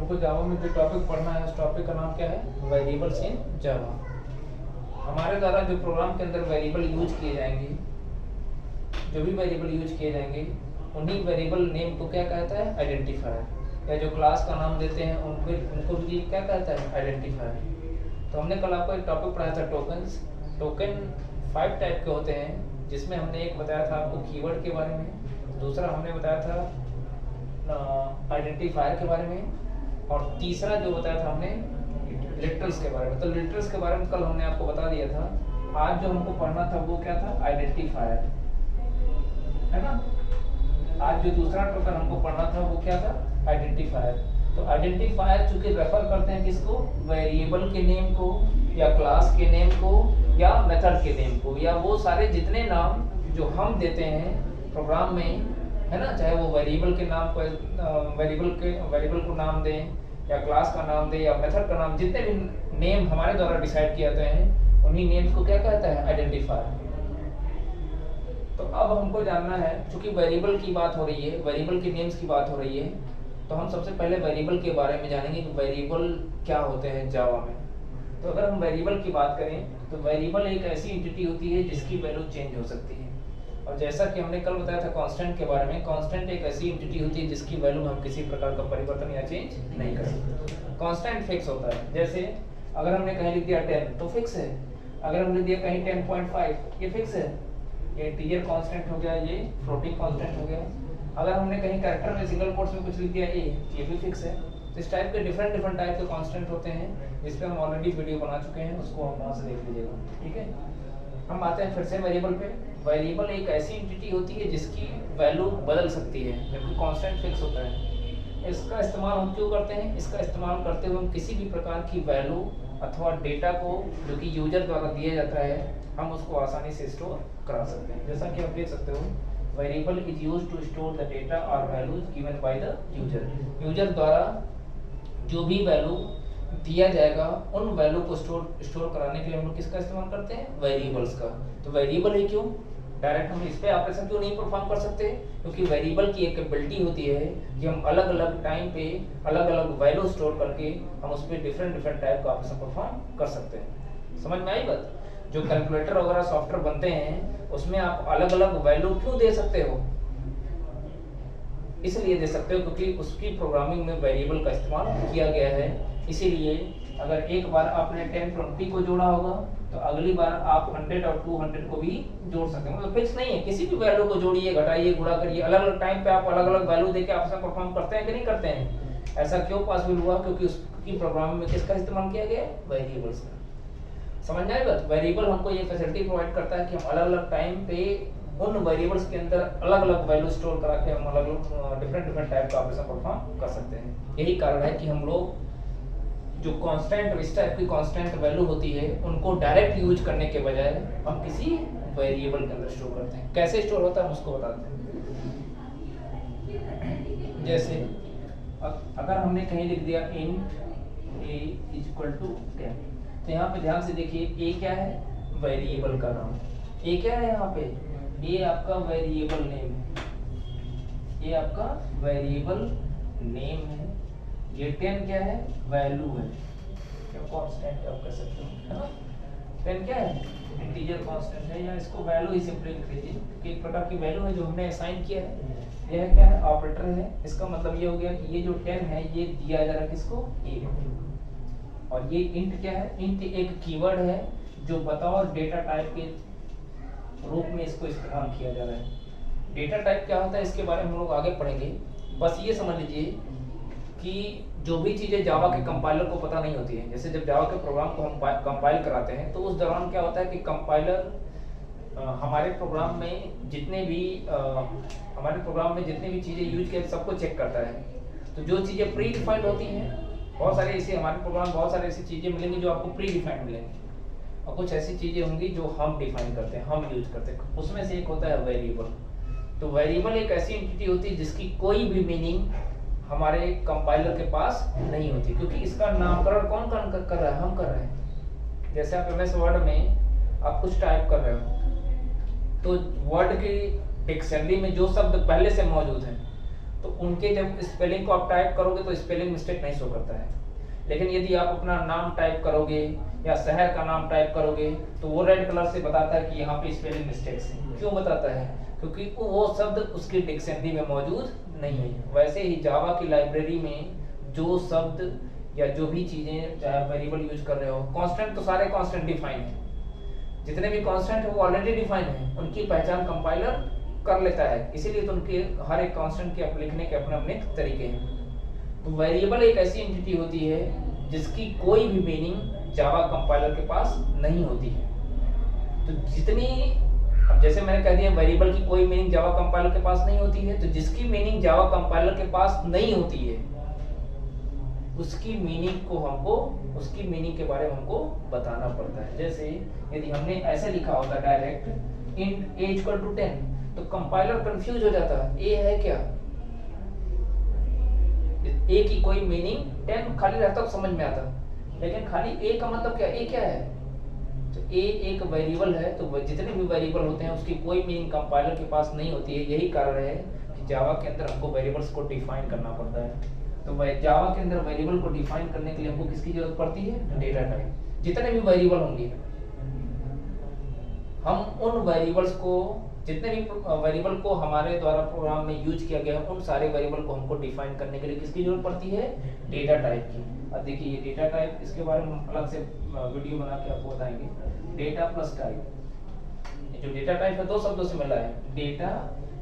हमको जावा में जो टॉपिक पढ़ना है उस टॉपिक का नाम क्या है? वेरिएबल्स इन जावा। हमारे द्वारा जो प्रोग्राम के अंदर वेरिएबल यूज किए जाएंगे, जो भी वेरिएबल यूज किए जाएंगे, उन्हीं वेरिएबल नेम को क्या कहता है? आइडेंटिफायर। या जो क्लास का नाम देते हैं उनको भी क्या कहता है? आइडेंटिफायर। तो हमने कल आपको एक टॉपिक पढ़ाया था टोकन्स। टोकन 5 टाइप के होते हैं, जिसमें हमने एक बताया था आपको कीवर्ड के बारे में, दूसरा हमने बताया था आइडेंटिफायर के बारे में, और तीसरा जो बताया था हमने लिटरल्स के बारे में। तो लिटरल्स के बारे में कल हमने आपको बता दिया था। आज जो हमको पढ़ना था वो क्या था? आइडेंटिफायर, है ना। आज जो दूसरा टोकन हमको पढ़ना था वो क्या था? आइडेंटिफायर। तो आइडेंटिफायर चूंकि रेफर करते हैं किसको? वेरिएबल के नेम को, या क्लास के नेम को, या मेथड के नेम को, या वो सारे जितने नाम जो हम देते हैं प्रोग्राम में, है ना। चाहे वो वेरिएबल के नाम को वेरिएबल को नाम दें, या क्लास का नाम दें, या मेथड का नाम, जितने भी नेम हमारे द्वारा डिसाइड किए जाते हैं उन्हीं नेम्स को क्या कहता है? आइडेंटिफायर। तो अब हमको जानना है, चूंकि वेरिएबल की बात हो रही है, वेरिएबल के नेम्स की बात हो रही है, तो हम सबसे पहले वेरिएबल के बारे में जानेंगे कि वेरिएबल क्या होते हैं जावा में। तो अगर हम वेरिएबल की बात करें तो वेरिएबल एक ऐसी एंटिटी होती है जिसकी वैल्यू चेंज हो सकती है। और जैसा कि हमने कल बताया था कांस्टेंट के बारे में, कांस्टेंट एक ऐसी एंटिटी होती है जिसकी वैल्यू हम किसी प्रकार का परिवर्तन या चेंज नहीं कर सकते। कांस्टेंट फिक्स होता है। जैसे अगर हमने कहीं लिख दिया 10 तो फिक्स है, अगर हमने दिया कहीं 10.5 ये फिक्स है, ये इंटीजर कांस्टेंट हो गया, ये फ्लोटिंग कांस्टेंट हो गया। अगर हमने कहीं कैरेक्टर में सिंगल कोट्स में कुछ लिख दिया ये भी फिक्स है। तो इस टाइप के डिफरेंट टाइप के कांस्टेंट होते हैं, जिस पे हम ऑलरेडी वीडियो बना चुके हैं, उसको हम वहां से देख लीजिएगा, ठीक है। हम आते हैं फिर से वेरिएबल पे। वेरिएबल एक ऐसी एंटिटी होती है जिसकी वैल्यू बदल सकती है, जबकि कांस्टेंट फिक्स होता है। इसका इस्तेमाल हम क्यों करते हैं? इसका इस्तेमाल करते हुए हम किसी भी प्रकार की वैल्यू अथवा डेटा को जो कि यूजर द्वारा दिया जाता है, हम उसको आसानी से स्टोर करा सकते हैं। जैसा कि आप देख सकते हो, variable is used to store the data और values given by the user. User द्वारा जो भी वैल्यू दिया जाएगा उन वैल्यू को स्टोर कराने के लिए हम लोग किसका इस्तेमाल करते हैं? वेरिएबल्स का। तो वेरिएबल ही क्यों, डायरेक्ट हम इस पे ऑपरेशन क्यों नहीं परफॉर्म कर सकते? क्योंकि वेरिएबल की एक एबिलिटी होती है कि हम अलग अलग टाइम पे अलग अलग वैल्यू स्टोर करके हम उस पर डिफरेंट टाइप का ऑपरेशन परफॉर्म कर सकते हैं। समझ में आई बात? जो कैलकुलेटर वगैरह सॉफ्टवेयर बनते हैं उसमें आप अलग अलग वैल्यू क्यों दे सकते हो? इसलिए दे सकते हो क्योंकि उसकी प्रोग्रामिंग में वेरिएबल का इस्तेमाल किया गया है। इसीलिए अगर एक बार आपने 1020 को जोड़ा होगा तो अगली बार आप 100 और 200 को भी जोड़ सकते हैं। मतलब फिक्स नहीं है, किसी भी वैल्यू को जोड़िए, घटाइए, गुणा करिए, अलग अलग टाइम पे आप अलग अलग वैल्यू देके ऑपरेशन परफॉर्म करते हैं कि नहीं करते हैं? ऐसा क्यों पॉसिबल हुआ? क्योंकि उसकी प्रोग्रामिंग में किसका इस्तेमाल किया गया? वेरिएबल्स का। समझ में आएगा? वेरिएबल हमको ये फैसिलिटी प्रोवाइड करता है कि हम अलग अलग टाइम पे उन वेरिएबल्स के अंदर अलग अलग वैल्यू स्टोर करा के हम अलग अलग डिफरेंट टाइप का ऑपरेशन परफॉर्म कर सकते हैं। यही कारण है कि हम लोग जो कांस्टेंट, इस टाइप की कांस्टेंट वैल्यू होती है उनको डायरेक्ट यूज करने के बजाय हम किसी वेरिएबल के अंदर स्टोर करते हैं। कैसे स्टोर होता है हम उसको बताते हैं। जैसे अगर हमने कहीं लिख दिया इंट a इक्वल टू 10, तो यहाँ पे ध्यान से देखिए a क्या है? वेरिएबल का नाम। a क्या है यहाँ पे? a आपका वेरिएबल नेम है, a आपका वेरिएबल नेम है। ये 10 क्या है? वैल्यू है, क्या कांस्टेंट आप कह सकते हो, है ना। 10 क्या है? इंटीजर कांस्टेंट है, या इसको वैल्यू ही सिंपली लिख लीजिए कि एक प्रकार की वैल्यू है जो हमने असाइन किया है। यह क्या है? ऑपरेटर है। इसका मतलब ये हो गया कि ये जो 10 है ये दिया जा रहा है किसको? a को। और ये इंट क्या है? इंट एक कीवर्ड है जो बतौर डेटा टाइप के रूप में इसको इस्तेमाल किया जा रहा है। डेटा टाइप क्या होता है इसके बारे में हम लोग आगे पढ़ेंगे। बस ये समझ लीजिए कि जो भी चीजें जावा के कंपाइलर को पता नहीं होती है, जैसे जब जावा के प्रोग्राम को हम कंपाइल कराते हैं तो उस दौरान क्या होता है कि कंपाइलर हमारे प्रोग्राम में जितने भी चीजें यूज किए सबको चेक करता है। तो जो चीजें प्री डिफाइंड होती हैं, बहुत सारे ऐसे हमारे प्रोग्राम बहुत सारे ऐसी चीजें मिलेंगी जो आपको प्री डिफाइंड मिलेंगी, और कुछ ऐसी चीजें होंगी जो हम डिफाइन करते हैं, हम यूज करते हैं। उसमें से एक होता है वेरिएबल। तो वेरिएबल एक ऐसी एंटिटी होती है जिसकी कोई भी मीनिंग हमारे कंपाइलर के पास नहीं होती, क्योंकि इसका नामकरण कौन कर रहा है? हम कर रहे हैं। जैसे आप एमएस वर्ड में आप कुछ टाइप कर रहे हो तो वर्ड की डिक्शनरी में जो शब्द पहले से मौजूद है तो उनके जब स्पेलिंग को आप टाइप करोगे तो स्पेलिंग मिस्टेक नहीं शो करता है। लेकिन यदि आप अपना नाम टाइप करोगे या शहर का नाम टाइप करोगे तो वो रेड कलर से बताता है कि यहाँ पे स्पेलिंग मिस्टेक्स है। क्यों बताता है? क्योंकि वो शब्द उसकी डिक्शनरी में मौजूद नहीं है। वैसे ही जावा की लाइब्रेरी में जो शब्द या जो भी चीजें चाहे वेरिएबल यूज कर रहे हो, कांस्टेंट तो सारे कांस्टेंट डिफाइन है, जितने भी कांस्टेंट है वो ऑलरेडी डिफाइन है, उनकी पहचान कंपाइलर कर लेता है। इसीलिए तो उनके हर एक कांस्टेंट के लिखने के अपने अपने तरीके हैं। तो वेरिएबल एक ऐसी एंटिटी होती है जिसकी कोई भी मीनिंग जावा कंपाइलर के पास नहीं होती है। तो जितनी, अब जैसे मैंने कह दिया वेरिएबल की कोई मीनिंग जावा कंपाइलर के पास नहीं होती है, तो जिसकी मीनिंग जावा कंपाइलर के पास नहीं होती है उसकी मीनिंग को हमको, उसकी मीनिंग के बारे में हमको बताना पड़ता है। जैसे यदि हमने ऐसे लिखा होता direct int a equal to 10, तो कंपाइलर कंफ्यूज हो जाता है, ए है क्या? ए की कोई मीनिंग 10 खाली रहता तो समझ में आता, लेकिन खाली ए का मतलब क्या, ए क्या है? तो ए एक वेरिएबल है, तो जितने भी वेरिएबल होते हैं उसकी कोई मीनिंग कंपाइलर के पास नहीं होती है। यही कारण है कि जावा के अंदर हमको वेरिएबल्स को डिफाइन करना पड़ता है। तो जावा के अंदर वेरिएबल को डिफाइन करने के लिए हमको किसकी जरूरत पड़ती है? Data type. जितने भी वेरिएबल होंगे हम उन वेरिएबल्स को, जितने भी वेरिएबल को हमारे द्वारा प्रोग्राम में यूज किया गया है उन सारे वेरिएबल को हमको डिफाइन करने के लिए किसकी जरूरत पड़ती है? डेटा टाइप की। अब देखिए ये डेटा टाइप, इसके बारे में अलग से वीडियो बना के आपको बताएंगे। डेटा प्लस टाइप, जो डेटा टाइप है दो शब्दों से मिला है, डेटा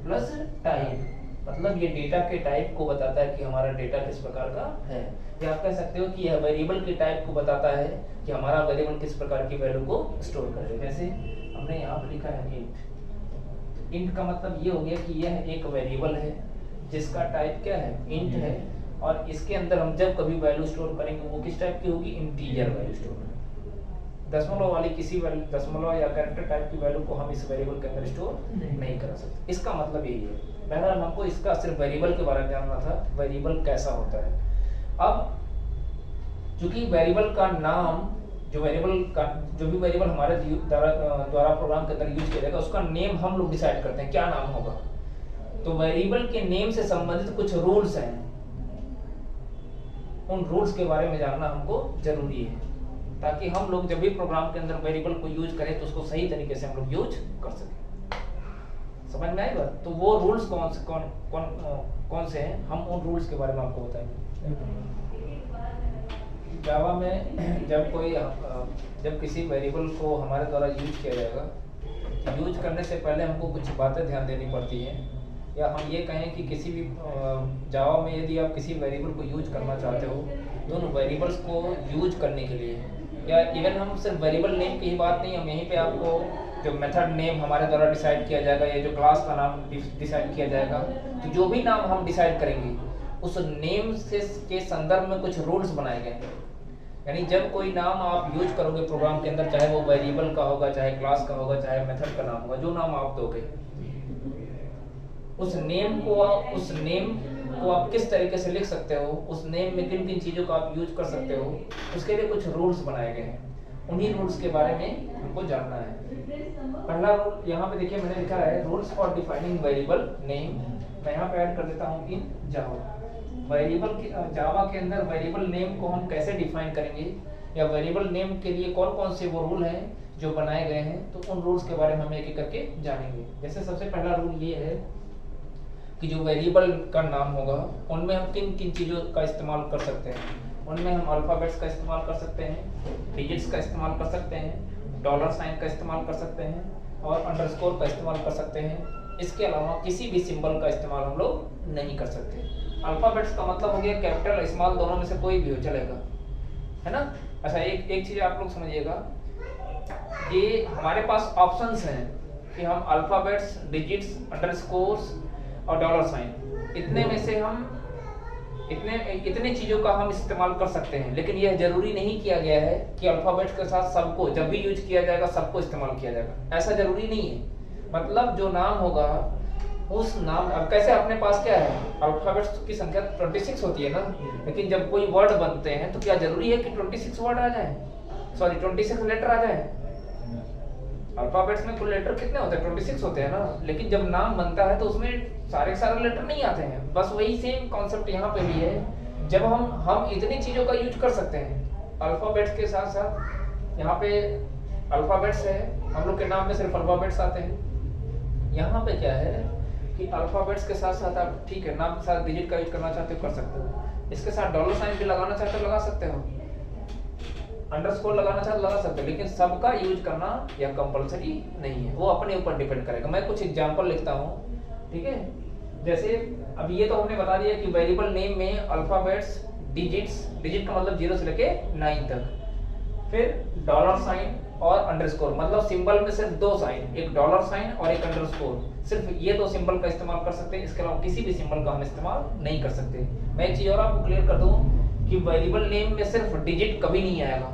प्लस टाइप, मतलब ये डेटा के टाइप को बताता है कि हमारा डेटा किस प्रकार का है। या आप कह सकते हो कि यह वेरिएबल के टाइप को बताता है कि हमारा वेरिएबल किस प्रकार की वैल्यू को स्टोर करे। जैसे हमने यहाँ पे लिखा है इंट। इंट का मतलब ये हो गया कि यह एक वेरिएबल है जिसका टाइप क्या है? इंट है, और इसके अंदर हम जब कभी वैल्यू स्टोर करेंगे वो किस टाइप की होगी? इंटीजर वैल्यू स्टोर करेंगे। दशमलव वाली किसी दशमलव या कैरेक्टर टाइप की वैल्यू को हम इस वेरिएबल के अंदर स्टोर नहीं कर सकते। इसका मतलब यही है। बहरहाल हमको इसका सिर्फ वेरिएबल के बारे में जानना था, वेरिएबल कैसा होता है। अब चूंकि वेरिएबल का नाम, जो भी वेरिएबल हमारे द्वारा प्रोग्राम के अंदर यूज किया जाएगा उसका नेम हम लोग डिसाइड करते हैं क्या नाम होगा। तो वेरिएबल के नेम से संबंधित कुछ रूल्स हैं, उन रूल्स के बारे में जानना हमको जरूरी है ताकि हम लोग जब भी प्रोग्राम के अंदर वेरिएबल को यूज करें तो उसको सही तरीके से हम लोग यूज कर सकें। समझ में आई बात? तो वो रूल्स कौन से हैं, हम उन रूल्स के बारे में आपको बताएंगे। जावा में जब किसी वेरिएबल को हमारे द्वारा यूज किया जाएगा, यूज करने से पहले हमको कुछ बातें ध्यान देनी पड़ती हैं। या हम ये कहें कि किसी भी जावा में यदि आप किसी वेरिएबल को यूज करना चाहते हो तो उन वेरिएबल्स को यूज करने के लिए, या इवन हम सिर्फ वेरिएबल नेम की ही बात नहीं, हम यहीं पे आपको जो मेथड नेम हमारे द्वारा डिसाइड किया जाएगा या जो क्लास का नाम डिसाइड किया जाएगा, तो जो भी नाम हम डिसाइड करेंगे उस नेम से के संदर्भ में कुछ रूल्स बनाए गए हैं। यानी जब कोई नाम आप यूज करोगे प्रोग्राम के अंदर, चाहे वो वेरिएबल का होगा, चाहे क्लास का होगा, चाहे मेथड का नाम होगा, जो नाम आप दोगे उस नेम को आप किस तरीके से लिख सकते हो, उस नेम में किन किन चीजों का आप यूज कर सकते हो, उसके लिए कुछ रूल्स बनाए गए हैं। उन्हीं रूल्स के बारे में हमको जानना है। पहला रूल यहाँ पे देखिए मैंने लिखा है rules for defining variable name. मैं यहाँ पे ऐड कर देता हूँ इन जावा। वेरिएबल के जावा के अंदर वेरिएबल नेम को हम कैसे डिफाइन करेंगे, या वेरिएबल नेम के लिए कौन कौन से वो रूल हैं जो बनाए गए हैं, तो उन रूल्स के बारे में हम एक एक करके जानेंगे। जैसे सबसे पहला रूल ये है कि जो वेरिएबल का नाम होगा उनमें हम किन किन चीज़ों का इस्तेमाल कर सकते हैं। उनमें हम अल्फ़ाबेट्स का इस्तेमाल कर सकते हैं, डिजिट्स का इस्तेमाल कर सकते हैं, डॉलर साइन का इस्तेमाल कर सकते हैं और अंडरस्कोर का इस्तेमाल कर सकते हैं। इसके अलावा किसी भी सिंबल का इस्तेमाल हम लोग नहीं कर सकते। अल्फ़ाबेट्स का मतलब हो गया कैपिटल स्मॉल दोनों में से कोई भी हो चलेगा, है ना। अच्छा एक चीज़ आप लोग समझिएगा, ये हमारे पास ऑप्शंस हैं कि हम अल्फ़ाबेट्स, डिजिट्स, अंडरस्कोर्स और डॉलर साइन, इतने में से हम इतने चीज़ों का हम इस्तेमाल कर सकते हैं। लेकिन यह जरूरी नहीं किया गया है कि अल्फ़ाबेट्स के साथ सबको जब भी यूज किया जाएगा सबको इस्तेमाल किया जाएगा, ऐसा जरूरी नहीं है। मतलब जो नाम होगा उस नाम, अब कैसे अपने पास क्या है, अल्फ़ाबेट्स की संख्या 26 होती है ना, लेकिन जब कोई वर्ड बनते हैं तो क्या जरूरी है कि 26 वर्ड आ जाए, सॉरी 26 लेटर आ जाए? अल्फाबेट्स में कुल लेटर कितने होते हैं? 26 होते हैं ना, लेकिन जब नाम बनता है तो उसमें सारे सारे लेटर नहीं आते हैं। बस वही सेम कॉन्सेप्ट यहाँ पे भी है। जब हम इतनी चीजों का यूज कर सकते हैं अल्फाबेट्स के साथ साथ, यहाँ पे अल्फाबेट्स है, हम लोग के नाम में सिर्फ अल्फाबेट्स आते हैं। यहाँ पे क्या है कि अल्फाबेट्स के साथ साथ आप ठीक है नाम के साथ डिजिट का यूज करना चाहते हो कर सकते हो, इसके साथ डॉलर साइन भी लगाना चाहते हो लगा सकते हो, अंडरस्कोर लगाना चाहते लगा सकते हो, लेकिन सबका यूज करना या कंपलसरी नहीं है, वो अपने ऊपर डिपेंड करेगा। मैं कुछ एग्जांपल लिखता हूँ, ठीक है। जैसे अब ये तो हमने बता दिया कि वेरिएबल नेम में अल्फाबेट्स डिजिट का मतलब 0 से लेके 9 तक, फिर डॉलर साइन और अंडरस्कोर, मतलब सिंबल में सिर्फ 2 साइन, एक डॉलर साइन और एक अंडरस्कोर, सिर्फ ये 2 सिंबल का इस्तेमाल कर सकते हैं, इसके अलावा किसी भी सिंबल का हम इस्तेमाल नहीं कर सकते। मैं एक चीज और आपको क्लियर कर दूं कि वेरिएबल नेम में सिर्फ डिजिट कभी नहीं आएगा।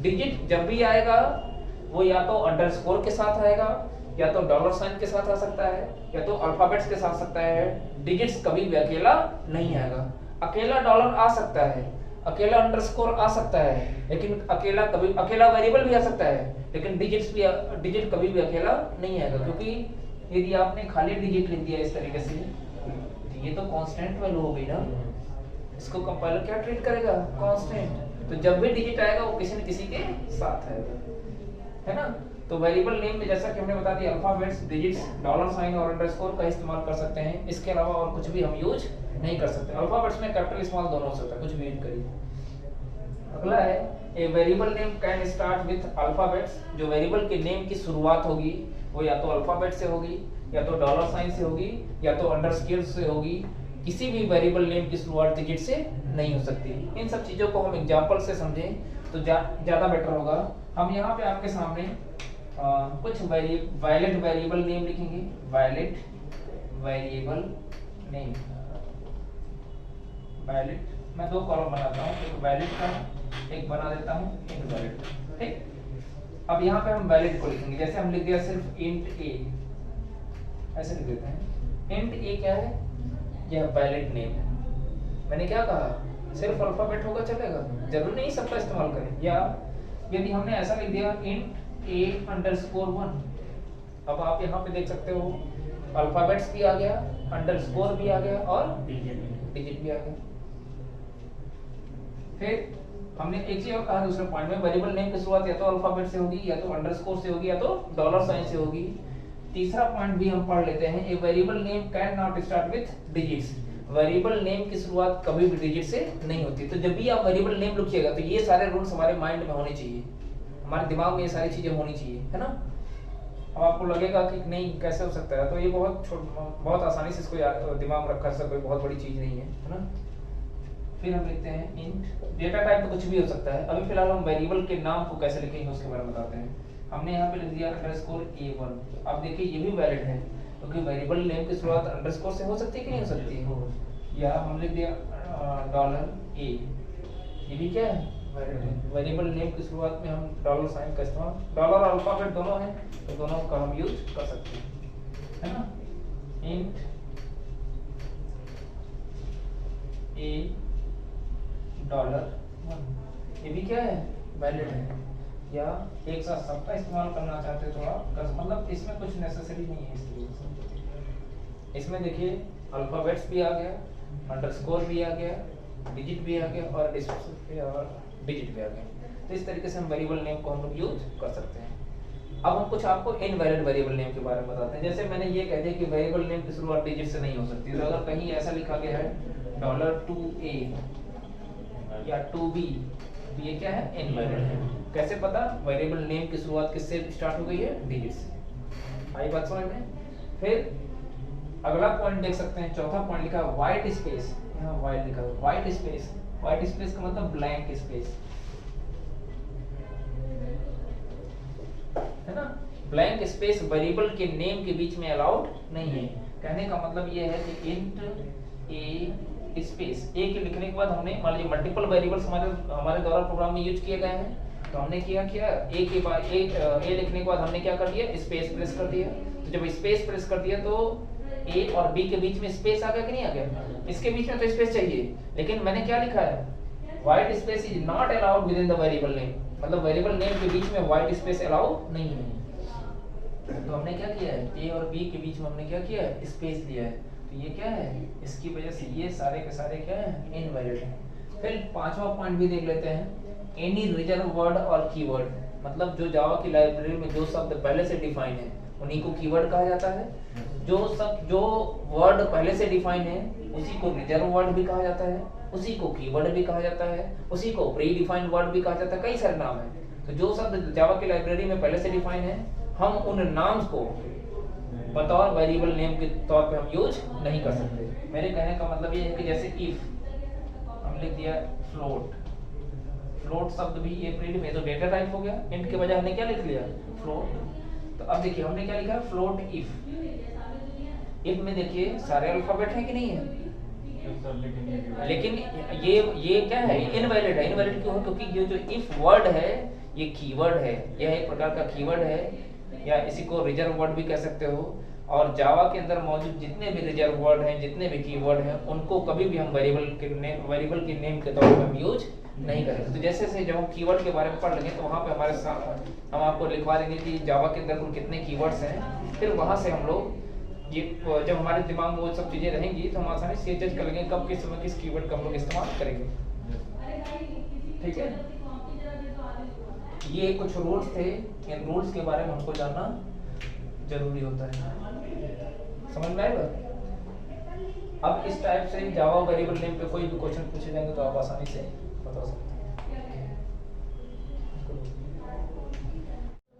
डिजिट जब भी आएगा वो या तो अंडरस्कोर के साथ आएगा, या तो डॉलर साइन के साथ आ सकता है, या तो अल्फाबेट्स के साथ आ सकता है। डिजिट्स कभी भी अकेला नहीं आएगा। अकेला डॉलर आ सकता है, अकेला अंडरस्कोर आ सकता है, लेकिन अकेला वेरिएबल भी आ सकता है, लेकिन डिजिट कभी भी अकेला नहीं आएगा। क्योंकि यदि आपने खाली डिजिट लिख दिया इस तरीके से, ये तो कांस्टेंट वैल्यू हो गई ना, इसको कंपाइलर क्या ट्रीट करेगा? कांस्टेंट। तो जब भी डिजिट आएगा वो किसी न किसी के साथ आएगा, है ना। तो वेरिएबल नेम में जैसा कि हमने बता दिया अल्फाबेट्स, डिजिट्स, डॉलर साइन और अंडरस्कोर का इस्तेमाल कर सकते हैं, इसके अलावा और कुछ भी हम यूज नहीं कर सकते। अल्फाबेट्स में कैपिटल स्मॉल दोनों हो सकता है, कुछ भी यूज करिए। अगला है a variable name can start with alphabets. जो वेरिएबल के नेम की शुरुआत होगी वो या तो अल्फाबेट से होगी, या तो डॉलर साइन से होगी, या तो अंडरस्कोर से होगी। किसी भी वेरिएबल नेम की शुरुआत डिजिट से नहीं हो सकती। इन सब चीजों को हम एग्जांपल से समझें तो ज्यादा बेटर होगा। हम यहाँ पे आपके सामने कुछ वायलेट वेरिएबल नेम लिखेंगे। वायलेट वेरिएबल नेम, वायलेट, मैं 2 कॉलम बनाता हूँ, एक वायलेट का एक बना देता हूँ इनवैलिड, ठीक। अब यहाँ पे हम वायलेट को लिखेंगे, जैसे हम लिख दिया सिर्फ इंट ए, ऐसे लिख देते हैं। इंट ए क्या है? यह वायलेट नेम है। मैंने क्या कहा? सिर्फ अल्फाबेट होगा चलेगा, जरूरी नहीं सबका इस्तेमाल करें। या यदि हमने ऐसा लिख दिया इंट ए अंडरस्कोर 1, अब आप यहाँ पे देख सकते हो अल्फाबेट्स भी आ गया, अंडरस्कोर भी आ गया और डिजिट भी आ गया। फिर हमने एक चीज और कहा दूसरे पॉइंट में, वेरिएबल नेम की शुरुआत या तो अल्फाबेट से होगी, या तो अंडरस्कोर से होगी, या तो डॉलर साइन से होगी। तीसरा पॉइंट भी हम पढ़ लेते हैं, a variable name can not start with digits. Variable name की शुरुआत कभी भी डिजिट से नहीं होती। तो जब भी आप वेरिएबल नेम लिखिएगा तो ये सारे रूल्स हमारे माइंड में होने चाहिए, हमारे दिमाग में ये सारी चीजें होनी चाहिए, है ना। अब आपको लगेगा कि नहीं कैसे हो सकता है, तो ये बहुत आसानी से इसको दिमाग में रखा, कोई बहुत बड़ी चीज नहीं है ना। फिर हम लिखते हैं इंट, डेटा टाइप तो कुछ भी हो सकता है। अभी फिलहाल हम वेरिएबल के नाम को कैसे लिखेंगे उसके बारे में बताते हैं। हमने यहाँ पे लिख दिया अंडरस्कोर a1। अब देखिए ये भी वैलिड है, क्योंकि वेरिएबल नेम की शुरुआत अंडरस्कोर से हो सकती है कि नहीं हो सकती है। या हम लिख दिया डॉलर a, ये भी क्या है? वेरिएबल नेम की शुरुआत में हम डॉलर साइन का इस्तेमाल, डॉलर और अल्फाबेट दोनों है तो दोनों का हम यूज कर सकते हैं, है ना। इंट a $1, ये भी क्या है? वैलिड है। या एक साथ सबका इस्तेमाल करना चाहते हो थोड़ा कर, मतलब इसमें कुछ नेसेसरी नहीं है इसलिए। इसमें देखिए अल्फाबेट्स भी आ गया, अंडरस्कोर भी आ गया, डिजिट भी आ गया और डिजिट भी आ गया। तो इस तरीके से हम वेरिएबल नेम को हम लोग यूज कर सकते हैं। अब हम कुछ आपको इनवैलिड वेरिएबल नेम के बारे में बताते हैं। जैसे मैंने ये कह दिया कि वेरिएबल नेम की शुरुआत डिजिट से नहीं हो सकती, तो अगर कहीं ऐसा लिखा गया है $2a या 2b, तो ये क्या है? इनवैलिड है। कैसे पता? वेरिएबल नेम की शुरुआत किससे स्टार्ट हो गई है? डिजिट से। आई बात समझ में? फिर अगला पॉइंट देख सकते हैं, चौथा पॉइंट लिखा है व्हाइट स्पेस। यहाँ व्हाइट लिखा है, व्हाइट स्पेस। व्हाइट स्पेस का मतलब ब्लैंक स्पेस, है ना। ब्लैंक स्पेस वेरिएबल के नेम के बीच में अलाउड नहीं है। कहने का मतलब ये है कि इंट ए स्पेस, ए के लिखने के बाद हमने मान लीजिए मल्टीपल वेरिएबल्स हमारे द्वारा प्रोग्राम में यूज किए गए हैं, तो हमने किया ए के बाद ए लिखने के बाद हमने क्या कर दिया? स्पेस प्रेस कर दिया। तो जब स्पेस प्रेस कर दिया तो ए और बी के बीच में स्पेस आ गया कि नहीं आ गया? इसके बीच में तो स्पेस चाहिए, लेकिन मैंने क्या लिखा है? White space is not allowed with in the variable name, मतलब वेरिएबल नेम के बीच में व्हाइट स्पेस अलाउ नहीं है। तो हमने क्या किया है, ए और बी के बीच में हमने क्या किया है, स्पेस लिया है, तो ये क्या है, इसकी वजह से ये सारे के सारे क्या है, इनवैलिड हैं। फिर पांचवा पॉइंट भी देख लेते हैं, एनी रिजर्व वर्ड और कीवर्ड, मतलब जो जावा की लाइब्रेरी में जो शब्द पहले से डिफाइन है उन्हीं को कीवर्ड कहा जाता है, जो वर्ड पहले से डिफाइन है उसी को रिजर्व वर्ड भी कहा जाता है, उसी को कीवर्ड भी कहा जाता है, उसी को प्री डिफाइंड वर्ड भी कहा जाता है, कई सारे नाम हैं। तो जो शब्द जावा की लाइब्रेरी में पहले से डिफाइन है, हम उन नाम को बतौर वेरिएबल नेम के तौर पे हम यूज नहीं कर सकते। मेरे कहने का मतलब ये है कि जैसे इफ हम लिख दिया फ्लोट, फ्लोट शब्द भी ये प्री में तो डेटा टाइप हो गया, इंट के बजाय हमने क्या लिख लिया, फ्लोट। तो अब देखिए हमने क्या लिखा है, फ्लोट इफ। इफ में देखिए सारे अल्फाबेट हैं कि नहीं है, लेकिन ये क्या है, इनवैलिड है। इनवैलिड क्यों है, क्योंकि ये जो इफ वर्ड है ये कीवर्ड है, यह एक प्रकार का कीवर्ड है, या इसी को रिजर्व वर्ड भी कह सकते हो। और जावा के अंदर मौजूद जितने भी रिजर्व वर्ड हैं, जितने भी कीवर्ड हैं, उनको कभी भी हम वेरिएबल के नेम के तौर पर हम यूज नहीं करेंगे। तो जैसे जब हम कीवर्ड के बारे में पढ़ लेंगे तो वहाँ पे हमारे साथ हम आपको लिखवा देंगे कि जावा के अंदर कुल कितने कीवर्ड्स हैं, फिर वहाँ से हम लोग ये जब हमारे दिमाग में वो सब चीजें रहेंगी तो हम आसानी से जज कर लेंगे कब किस समय किस कीवर्ड का हम लोग इस्तेमाल करेंगे। ठीक है, ये कुछ रूल्स थे, इन रूल्स के बारे में हमको जानना जरूरी होता है, समझ में आएगा। अब इस टाइप से जावा वेरिएबल नेम पे कोई भी क्वेश्चन पूछे जाएंगे तो आप आसानी से बता सकते हैं।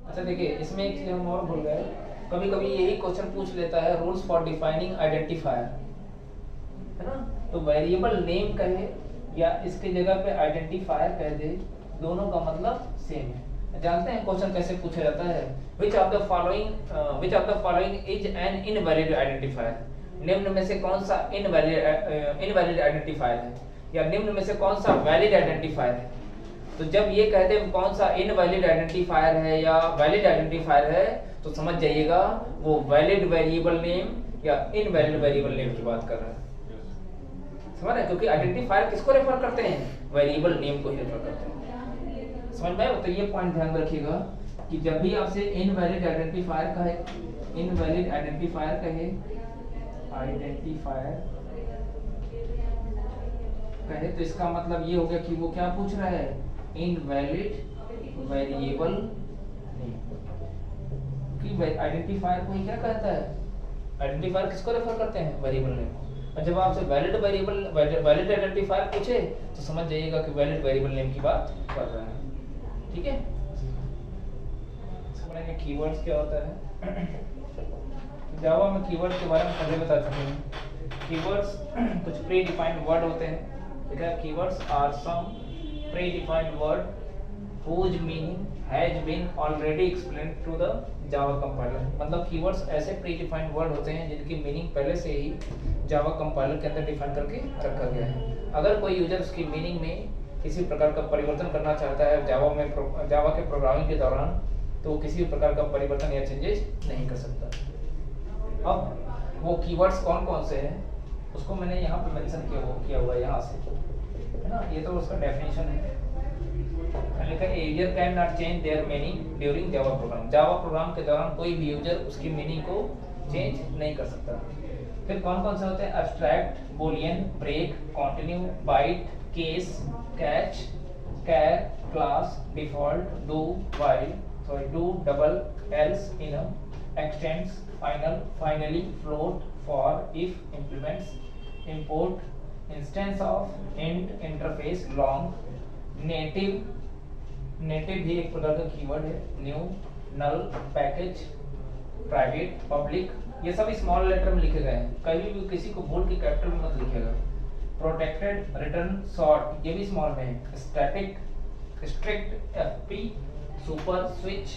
अच्छा देखिए, इसमें एक चीज हम और भूल गए, कभी कभी यही क्वेश्चन पूछ लेता है, रूल्स फॉर डिफाइनिंग आइडेंटिफायर, है ना। तो वेरिएबल नेम कहे या इसके जगह पे आइडेंटिफायर कह दे, दोनों का मतलब सेम है। जानते हैं क्वेश्चन कैसे पूछा जाता है, which of the following is an invalid identifier, निम्न में से कौन सा इनवैलिड आइडेंटिफायर है, या निम्न में से कौन सा वैलिड आइडेंटिफायर है। तो जब ये कहते हैं कौन सा इनवैलिड आइडेंटिफायर है या वैलिड आइडेंटिफायर है, तो समझ जाइएगा वो वैलिड वेरिएबल नेम या इनवैलिड वेरिएबल नेम की बात कर रहा है, समझ रहे हैं। क्योंकि आइडेंटिफायर किसको रेफर करते हैं, वेरिएबल नेम को ही रेफर करते हैं, समझ में आया। तो ये पॉइंट ध्यान रखिएगा कि जब भी आपसे इनवैलिड आइडेंटिफायर कहे, इनवैलिड आइडेंटिफायर कहे तो इसका मतलब ये हो गया कि वो क्या पूछ रहा है, इनवैलिड वेरिएबल नेम। कि आइडेंटिफायर को ही क्या कहता है, आइडेंटिफायर किसको रेफर करते हैं, वेरिएबल नेम को। और जब आपसे वैलिड आइडेंटिफायर पूछे तो समझ जाइएगा कि वैलिड वेरिएबल नेम की बात कर रहा है। ठीक है, समझेंगे कीवर्ड्स क्या होता है। जावा में कीवर्ड के बारे में पहले बता चुके हैं। कीवर्ड्स कुछ प्री डिफाइंड वर्ड होते हैं, ठीक है। Keywords are some predefined word whose meaning has been already explained to the Java compiler। मतलब कीवर्ड्स ऐसे प्री डिफाइंड वर्ड होते हैं जिनकी मीनिंग पहले से ही जावा कंपाइलर के अंदर डिफाइन करके रखा गया है। अगर कोई यूजर उसकी मीनिंग में किसी प्रकार का परिवर्तन करना चाहता है जावा के प्रोग्रामिंग के दौरान, तो किसी प्रकार का परिवर्तन या चेंजेस नहीं कर सकता। अब वो कीवर्ड्स कौन कौन से हैं उसको मैंने यहाँ पे मेंशन किया हुआ है, यहाँ से, है ना। ये तो उसका डेफिनेशन है, लिखा है user can not change their meaning during Java program. Java program के दौरान कोई भी यूजर उसकी मीनिंग को चेंज नहीं कर सकता। फिर कौन कौन से होते हैं, abstract, boolean, break, continue, byte, case, catch, char, class, default, do, while, do, double, else, enum, extends, final, finally, float, for, if, implements, import, instance of, and, interface, long, native भी एक प्रकार का कीवर्ड है, new, null, package, private, public, ये सब small letter में लिखे गए हैं, कभी भी किसी को बोल के कैपिटल में मत लिखिएगा। प्रोटेक्टेड, रिटर्न, सॉर्ट, ये भी स्मॉल में है। Static, strictfp, super, switch,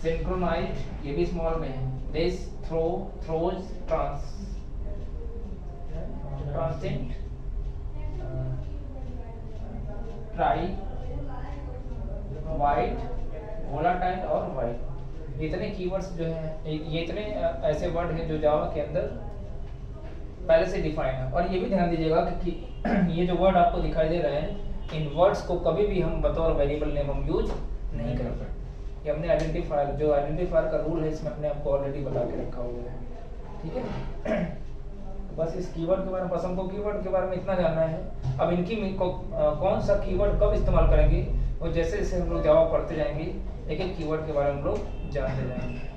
synchronized, ये भी स्मॉल में है। This, throw, throws, transient, try, wait, volatile और वाइट, इतने कीवर्ड्स जो हैं, ये इतने ऐसे वर्ड हैं जो जावा के अंदर पहले से डिफाइन है। और ये भी ध्यान दीजिएगा कि ये जो वर्ड आपको दिखाई दे रहे हैं, इन वर्ड्स को कभी भी हम बतौर वेरिएबल नेम हम यूज नहीं कर सकते, ये हमने आइडेंटिफायर, जो आइडेंटिफायर का रूल है इसमें हमने आपको ऑलरेडी बता के रखा हुआ है, ठीक है। बस इस कीवर्ड के बारे में, बस हमको कीवर्ड के बारे में इतना जानना है। अब इनकी कौन सा कीवर्ड कब इस्तेमाल करेंगे, और जैसे जैसे हम लोग जावा पढ़ते जाएंगे एक एक कीवर्ड के बारे में हम लोग जानते जाएंगे।